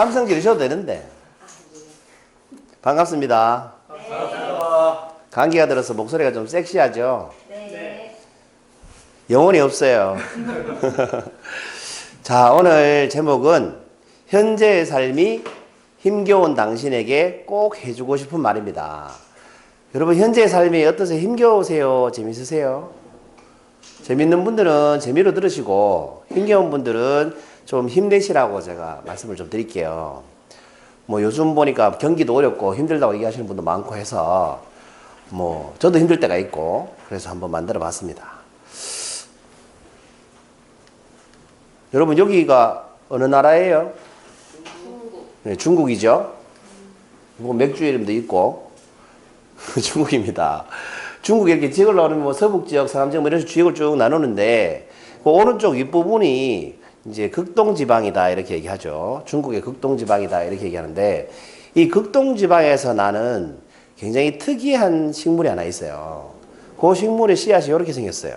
함성 지르셔도 되는데. 반갑습니다. 반갑습니다. 감기가 들어서 목소리가 좀 섹시하죠? 네. 영혼이 없어요. 자, 오늘 제목은 현재의 삶이 힘겨운 당신에게 꼭 해주고 싶은 말입니다. 여러분, 현재의 삶이 어떠세요? 힘겨우세요? 재밌으세요? 재밌는 분들은 재미로 들으시고, 힘겨운 분들은 좀 힘내시라고 제가 말씀을 좀 드릴게요. 뭐 요즘 보니까 경기도 어렵고 힘들다고 얘기하시는 분도 많고 해서 뭐 저도 힘들 때가 있고 그래서 한번 만들어 봤습니다. 여러분, 여기가 어느 나라예요? 중국. 네, 중국이죠. 뭐 맥주 이름도 있고 중국입니다. 중국에 이렇게 지역을 나누면 뭐 서북 지역, 서남 지역 뭐 이런 식으로 지역을 쭉 나누는데 그 오른쪽 윗부분이 이제 극동 지방이다 이렇게 얘기하죠. 중국의 극동 지방이다 이렇게 얘기하는데 이 극동 지방에서 나는 굉장히 특이한 식물이 하나 있어요. 그 식물의 씨앗이 이렇게 생겼어요.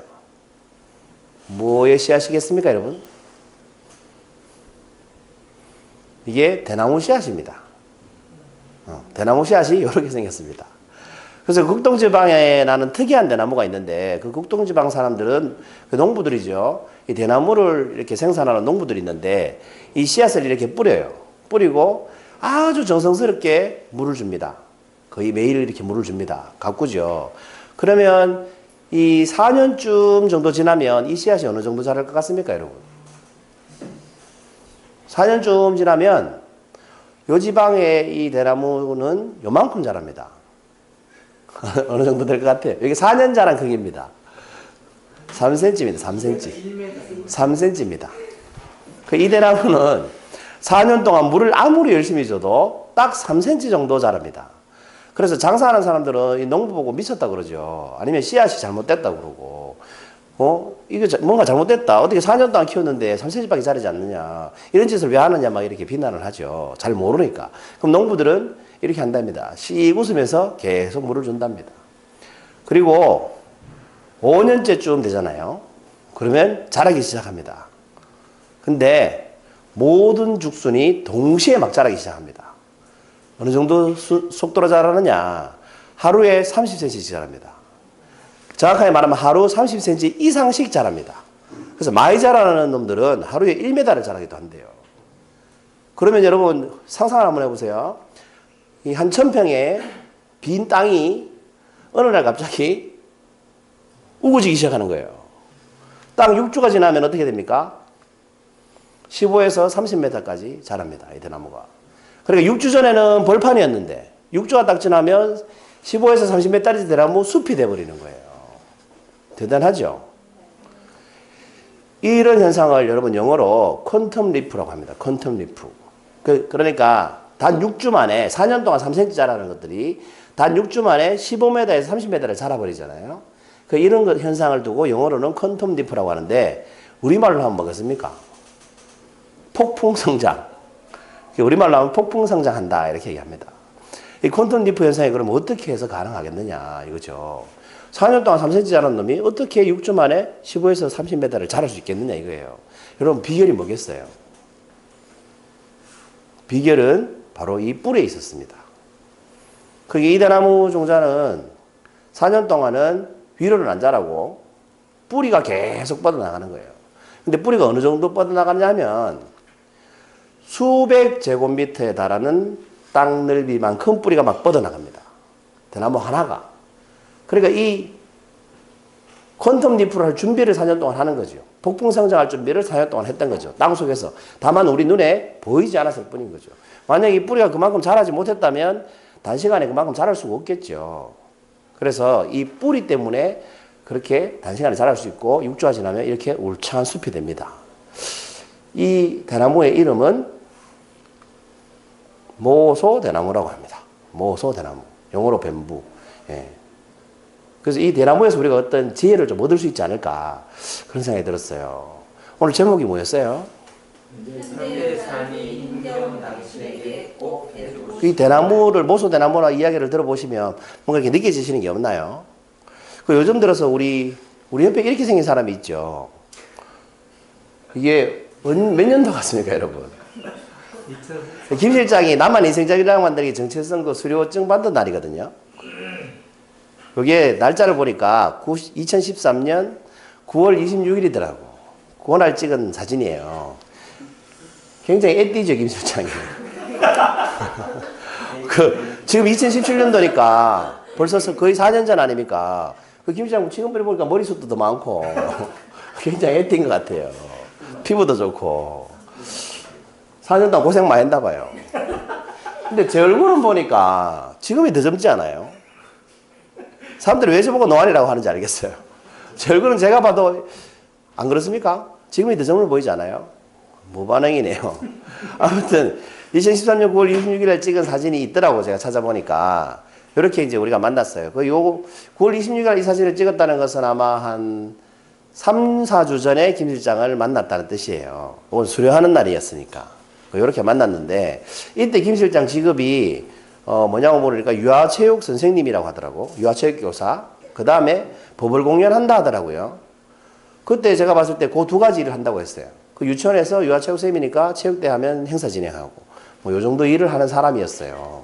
뭐의 씨앗이겠습니까, 여러분? 이게 대나무 씨앗입니다. 대나무 씨앗이 이렇게 생겼습니다. 그래서 극동지방에 나는 특이한 대나무가 있는데 그 극동지방 사람들은 그 농부들이죠. 이 대나무를 이렇게 생산하는 농부들이 있는데 이 씨앗을 이렇게 뿌려요. 뿌리고 아주 정성스럽게 물을 줍니다. 거의 매일 이렇게 물을 줍니다. 가꾸죠. 그러면 이 4년쯤 정도 지나면 이 씨앗이 어느 정도 자랄 것 같습니까, 여러분? 4년쯤 지나면 요 지방의 이 대나무는 요만큼 자랍니다. 어느 정도 될 것 같아요? 여기 4년 자란 크기입니다. 3cm입니다. 3cm. 3cm입니다. 이 대나무는 4년 동안 물을 아무리 열심히 줘도 딱 3cm 정도 자랍니다. 그래서 장사하는 사람들은 이 농부 보고 미쳤다 그러죠. 아니면 씨앗이 잘못됐다 그러고, 이거 뭔가 잘못됐다. 어떻게 4년 동안 키웠는데 3cm밖에 자라지 않느냐. 이런 짓을 왜 하느냐 막 이렇게 비난을 하죠. 잘 모르니까. 그럼 농부들은 이렇게 한답니다. 씩 웃으면서 계속 물을 준답니다. 그리고 5년째쯤 되잖아요. 그러면 자라기 시작합니다. 근데 모든 죽순이 동시에 막 자라기 시작합니다. 어느 정도 속도로 자라느냐. 하루에 30cm씩 자랍니다. 정확하게 말하면 하루 30cm 이상씩 자랍니다. 그래서 많이 자라는 놈들은 하루에 1m를 자라기도 한대요. 그러면 여러분 상상을 한번 해보세요. 이 한 1000평의 빈 땅이 어느 날 갑자기 우거지기 시작하는 거예요. 땅 6주가 지나면 어떻게 됩니까? 15에서 30m까지 자랍니다. 이 대나무가. 그러니까 6주 전에는 벌판이었는데 6주가 딱 지나면 15에서 30m짜리 대나무 숲이 돼버리는 거예요. 대단하죠? 이런 현상을 여러분 영어로 퀀텀 리프라고 합니다. 퀀텀 리프. 그러니까 단 6주 만에 4년 동안 3cm 자라는 것들이 단 6주 만에 15m에서 30m를 자라버리잖아요. 이런 현상을 두고 영어로는 퀀텀 리프라고 하는데 우리말로 하면 뭐겠습니까? 폭풍성장. 우리말로 하면 폭풍성장한다 이렇게 얘기합니다. 이 퀀텀 리프 현상이 그럼 어떻게 해서 가능하겠느냐 이거죠. 4년 동안 3cm 자란 놈이 어떻게 6주 만에 15에서 30m를 자랄 수 있겠느냐 이거예요. 여러분 비결이 뭐겠어요? 비결은 바로 이 뿔에 있었습니다. 이 대나무 종자는 4년 동안은 위로는 안 자라고 뿌리가 계속 뻗어나가는 거예요. 근데 뿌리가 어느 정도 뻗어나가냐 하면 수백 제곱미터에 달하는 땅 넓이만큼 뿌리가 막 뻗어나갑니다. 대나무 하나가. 그러니까 이 퀀텀 리프를 할 준비를 4년 동안 하는 거죠. 폭풍성장할 준비를 4년 동안 했던 거죠. 땅속에서. 다만 우리 눈에 보이지 않았을 뿐인 거죠. 만약에 이 뿌리가 그만큼 자라지 못했다면 단시간에 그만큼 자랄 수가 없겠죠. 그래서 이 뿌리 때문에 그렇게 단시간에 자랄 수 있고 6주가 지나면 이렇게 울창한 숲이 됩니다. 이 대나무의 이름은 모소대나무라고 합니다. 모소대나무. 영어로 뱀부. 예. 그래서 이 대나무에서 우리가 어떤 지혜를 좀 얻을 수 있지 않을까 그런 생각이 들었어요. 오늘 제목이 뭐였어요? 현재의 삶이 힘겨운 당신에게 꼭 해주고 이 대나무를 모소대나무나 이야기를 들어보시면 뭔가 이렇게 느껴지시는 게 없나요? 요즘 들어서 우리 옆에 이렇게 생긴 사람이 있죠. 이게 몇 년도 같습니까, 여러분? 김 실장이 남한 인생자기랑 만들기 정체성그 수료증 받은 날이거든요. 그게 날짜를 보니까 2013년 9월 26일이더라고. 그날 찍은 사진이에요. 굉장히 애띠죠, 김 실장이. 지금 2017년도니까 벌써 거의 4년 전 아닙니까? 김 실장 지금 보니까 머리숱도 더 많고 굉장히 애띠인 것 같아요. 피부도 좋고. 4년 동안 고생 많이 했나 봐요. 근데 제 얼굴은 보니까 지금이 더 젊지 않아요? 사람들이 왜 저보고 노안이라고 하는지 알겠어요. 제 얼굴은 제가 봐도 안 그렇습니까? 지금이 더 젊어 보이지 않아요? 무반응이네요. 아무튼 2013년 9월 26일에 찍은 사진이 있더라고 제가 찾아보니까 이렇게 이제 우리가 만났어요. 그 9월 26일 이 사진을 찍었다는 것은 아마 한 3, 4주 전에 김 실장을 만났다는 뜻이에요. 오늘 수료하는 날이었으니까. 이렇게 만났는데 이때 김 실장 직업이 뭐냐고 물으니까 유아체육 선생님이라고 하더라고. 유아체육 교사. 그 다음에 법을 공연한다 하더라고요. 그때 제가 봤을 때 그 두 가지 일을 한다고 했어요. 그 유치원에서 유아체육 선생님이니까 체육대 하면 행사 진행하고 뭐 요 정도 일을 하는 사람이었어요.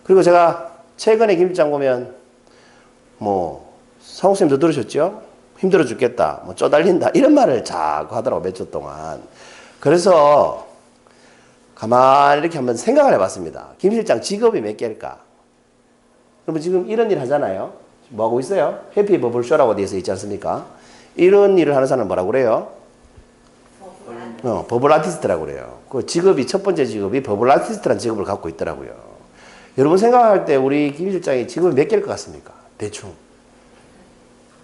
그리고 제가 최근에 김 실장 보면 뭐 상욱 선생님도 들으셨죠? 힘들어 죽겠다. 뭐 쪼달린다. 이런 말을 자꾸 하더라고 몇 주 동안. 그래서 가만히 이렇게 한번 생각을 해봤습니다. 김 실장 직업이 몇 개일까? 그러면 지금 이런 일 하잖아요. 뭐 하고 있어요? 해피 버블쇼라고 되어 있지 않습니까? 이런 일을 하는 사람은 뭐라고 그래요? 버블 아티스트라고 그래요. 그 직업이, 첫 번째 직업이 버블 아티스트라는 직업을 갖고 있더라고요. 여러분 생각할 때 우리 김 실장이 직업이 몇 개일 것 같습니까? 대충.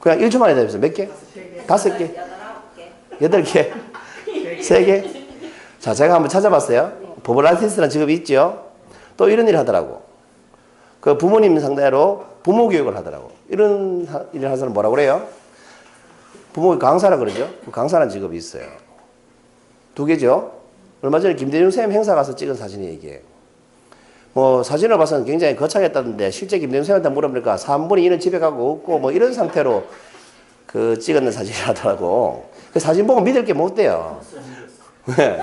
그냥 1초 만에 대면서 몇 개? 5개? 8개? 3개? 자, 제가 한번 찾아봤어요. 버블 아티스트라는 직업이 있죠. 또 이런 일을 하더라고. 그 부모님 상대로 부모 교육을 하더라고. 이런 일을 하는 사람은 뭐라고 그래요? 부모 강사라 그러죠. 강사라는 직업이 있어요. 2개죠. 얼마 전에 김대중 선생님 행사 가서 찍은 사진이 이게. 뭐 사진을 봐서는 굉장히 거창했다는데 실제 김대중 선생님한테 물어보니까 3분의 2는 집에 가고 없고 뭐 이런 상태로 그 찍었는 사진이라더라고. 그 사진 보고 믿을 게 못 돼요. 네.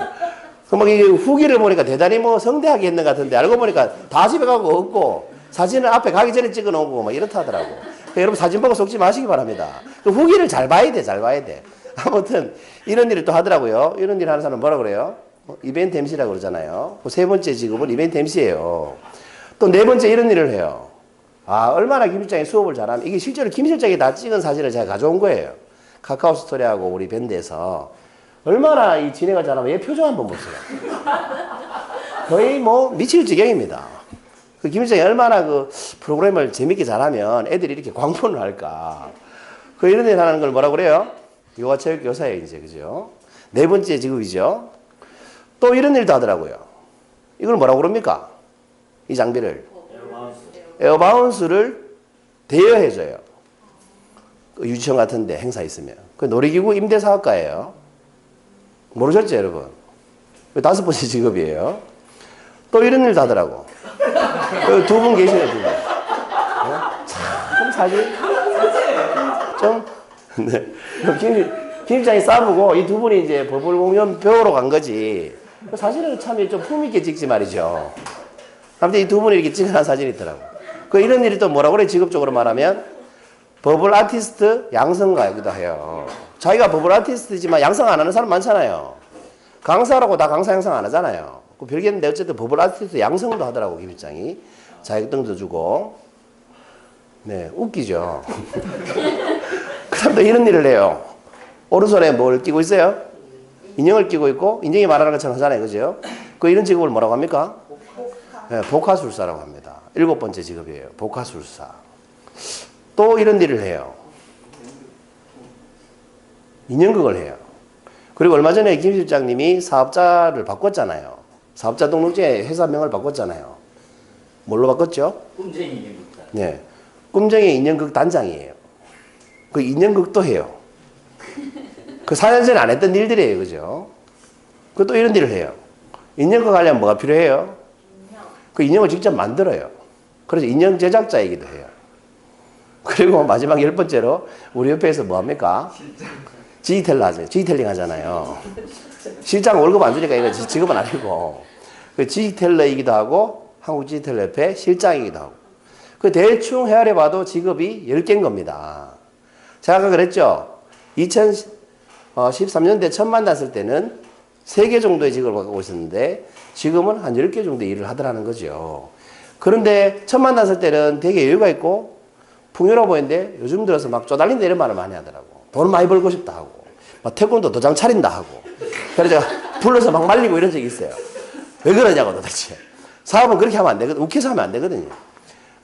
막 이 후기를 보니까 대단히 뭐 성대하게 했는 것 같은데 알고 보니까 다 집에 가고 없고 사진을 앞에 가기 전에 찍어 놓고 막 이렇다 하더라고. 그러니까 여러분 사진 보고 속지 마시기 바랍니다. 그 후기를 잘 봐야 돼, 잘 봐야 돼. 아무튼 이런 일을 또 하더라고요. 이런 일 하는 사람은 뭐라 그래요? 이벤트 MC라고 그러잖아요. 그 3번째 직업은 이벤트 MC예요. 또 4번째 이런 일을 해요. 아, 얼마나 김 실장이 수업을 잘하면 이게 실제로 김 실장이 다 찍은 사진을 제가 가져온 거예요. 카카오 스토리하고 우리 밴드에서. 얼마나 이 진행을 잘하면 얘 표정 한번 보세요. 거의 뭐 미칠 지경입니다. 그 김 실장이 얼마나 그 프로그램을 재밌게 잘하면 애들이 이렇게 광분을 할까. 그 이런 일 하는 걸 뭐라고 그래요? 요가체육 교사예요, 이제. 그죠? 4번째 직업이죠. 또 이런 일도 하더라고요. 이걸 뭐라고 그럽니까? 이 장비를. 에어바운스를 대여해줘요. 그 유치원 같은데 행사 있으면. 그 놀이기구 임대사업가예요. 모르셨죠, 여러분? 5번째 직업이에요. 또 이런 일도 하더라고. 2분 계시네, 2분. 네? 참, 사실. 좀, 네. 김 실장이 싸보고 이 2분이 이제 버블 공연 배우러 간 거지. 사진은 참 좀 품있게 찍지 말이죠. 아무튼 이 2분이 이렇게 찍어놓은 사진이 있더라고. 그 이런 일이 또 뭐라고 그래, 직업적으로 말하면? 버블 아티스트 양성가이기도 해요. 자기가 버블 아티스트지만 양성 안 하는 사람 많잖아요. 강사라고 다 강사 양성 안 하잖아요. 그 별개인데 어쨌든 버블 아티스트 양성도 하더라고, 김 실장이. 자격증도 주고. 네, 웃기죠. 그 사람도 이런 일을 해요. 오른손에 뭘 끼고 있어요? 인형을 끼고 있고, 인형이 말하는 것처럼 하잖아요. 그죠? 그 이런 직업을 뭐라고 합니까? 네, 복화술사라고 합니다. 7번째 직업이에요. 복화술사. 또 이런 일을 해요. 인형극을 해요. 그리고 얼마 전에 김 실장님이 사업자를 바꿨잖아요. 사업자 등록증에 회사명을 바꿨잖아요. 뭘로 바꿨죠? 꿈쟁이 인형극. 네. 꿈쟁이 인형극 단장이에요. 그 인형극도 해요. 그 4년 전에 안 했던 일들이에요. 그죠? 그 또 이런 일을 해요. 인형극 하려면 뭐가 필요해요? 그 인형을 직접 만들어요. 그래서 인형 제작자이기도 해요. 그리고 마지막 10번째로 우리 옆에서 뭐 합니까? 지휘텔링 하잖아요. 실장 월급 안 주니까 이거 직업은 아니고. 그 지식텔러이기도 하고 한국지식텔러협회 실장이기도 하고 그 대충 헤아려 봐도 직업이 10개인 겁니다. 제가 아까 그랬죠. 2013년대 처음 만났을 때는 3개 정도의 직업을 갖고 있었는데 지금은 한 10개 정도의 일을 하더라는 거죠. 그런데 처음 만났을 때는 되게 여유가 있고 풍요로워 보이는데 요즘 들어서 막 쪼달린다 이런 말을 많이 하더라고. 돈 많이 벌고 싶다 하고 막 태권도 도장 차린다 하고 그래서 제가 불러서 막 말리고 이런 적이 있어요. 왜 그러냐고 도대체. 사업은 그렇게 하면 안 되거든. 욱해서 하면 안 되거든요.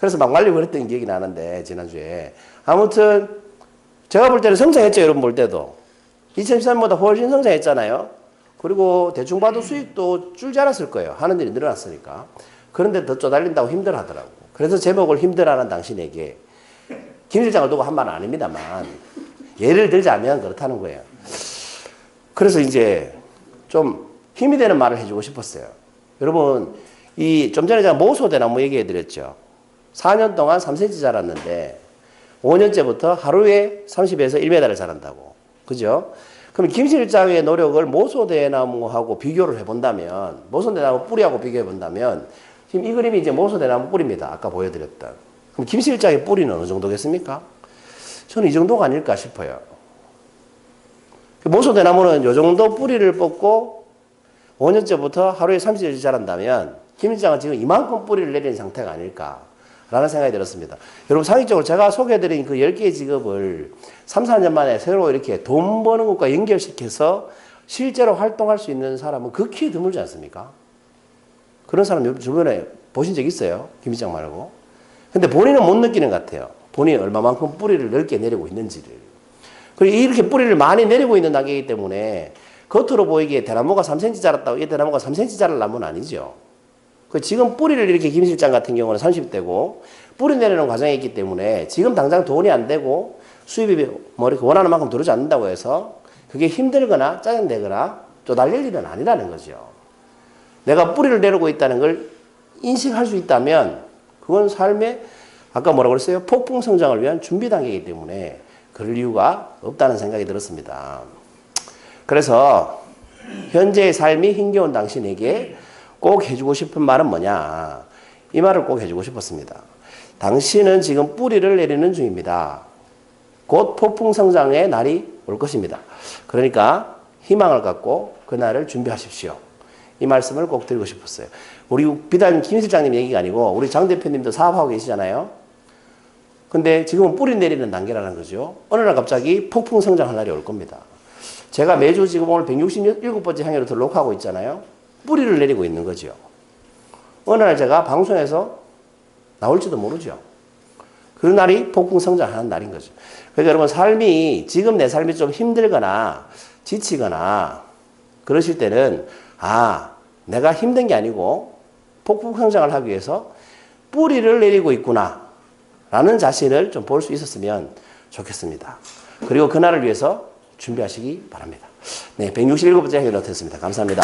그래서 막 말리고 그랬던 기억이 나는데 지난주에 아무튼 제가 볼 때는 성장했죠. 여러분 볼 때도 2013년보다 훨씬 성장했잖아요. 그리고 대충 봐도 수익도 줄지 않았을 거예요. 하는 일이 늘어났으니까. 그런데 더 쪼달린다고 힘들어 하더라고. 그래서 제목을 힘들어하는 당신에게 김 실장을 두고 한 말은 아닙니다만 예를 들자면 그렇다는 거예요. 그래서 이제 좀 힘이 되는 말을 해주고 싶었어요. 여러분 이 좀 전에 제가 모소대나무 얘기해 드렸죠. 4년 동안 3cm 자랐는데 5년째부터 하루에 30에서 1m를 자란다고. 그죠? 그럼 김 실장의 노력을 모소대나무하고 비교를 해본다면 모소대나무 뿌리하고 비교해 본다면 지금 이 그림이 이제 모소대나무 뿌리입니다. 아까 보여드렸던. 그럼 김 실장의 뿌리는 어느 정도겠습니까? 저는 이 정도가 아닐까 싶어요. 모소대나무는 이 정도 뿌리를 뽑고 5년째부터 하루에 30cm 자란다면 김 실장은 지금 이만큼 뿌리를 내린 상태가 아닐까라는 생각이 들었습니다. 여러분 상식적으로 제가 소개해드린 그 10개의 직업을 3, 4년 만에 새로 이렇게 돈 버는 것과 연결시켜서 실제로 활동할 수 있는 사람은 극히 드물지 않습니까? 그런 사람 주변에 보신 적 있어요? 김 실장 말고. 근데 본인은 못 느끼는 것 같아요. 본인이 얼마만큼 뿌리를 넓게 내리고 있는지를. 그리고 이렇게 뿌리를 많이 내리고 있는 단계이기 때문에 겉으로 보이기에 대나무가 3cm 자랐다고 이 대나무가 3cm 자랄 나무는 아니죠. 지금 뿌리를 이렇게 김 실장 같은 경우는 30대고 뿌리 내리는 과정에 있기 때문에 지금 당장 돈이 안 되고 수입이 뭐 이렇게 원하는 만큼 들어오지 않는다고 해서 그게 힘들거나 짜증내거나 쪼달릴 일은 아니라는 거죠. 내가 뿌리를 내리고 있다는 걸 인식할 수 있다면 그건 삶의 아까 뭐라고 그랬어요? 폭풍 성장을 위한 준비 단계이기 때문에 그럴 이유가 없다는 생각이 들었습니다. 그래서 현재의 삶이 힘겨운 당신에게 꼭 해주고 싶은 말은 뭐냐? 이 말을 꼭 해주고 싶었습니다. 당신은 지금 뿌리를 내리는 중입니다. 곧 폭풍 성장의 날이 올 것입니다. 그러니까 희망을 갖고 그날을 준비하십시오. 이 말씀을 꼭 드리고 싶었어요. 우리 비단 김 실장님 얘기가 아니고 우리 장 대표님도 사업하고 계시잖아요. 근데 지금은 뿌리 내리는 단계라는 거죠. 어느 날 갑자기 폭풍 성장할 날이 올 겁니다. 제가 매주 지금 오늘 167번째 향연을 녹화하고 있잖아요. 뿌리를 내리고 있는 거죠. 어느 날 제가 방송에서 나올지도 모르죠. 그 날이 폭풍 성장하는 날인 거죠. 그러니까 여러분 삶이 지금 내 삶이 좀 힘들거나 지치거나 그러실 때는 내가 힘든 게 아니고 폭풍 성장을 하기 위해서 뿌리를 내리고 있구나 라는 자신을 좀 볼 수 있었으면 좋겠습니다. 그리고 그날을 위해서 준비하시기 바랍니다. 네, 167번째 향연을 했습니다. 감사합니다.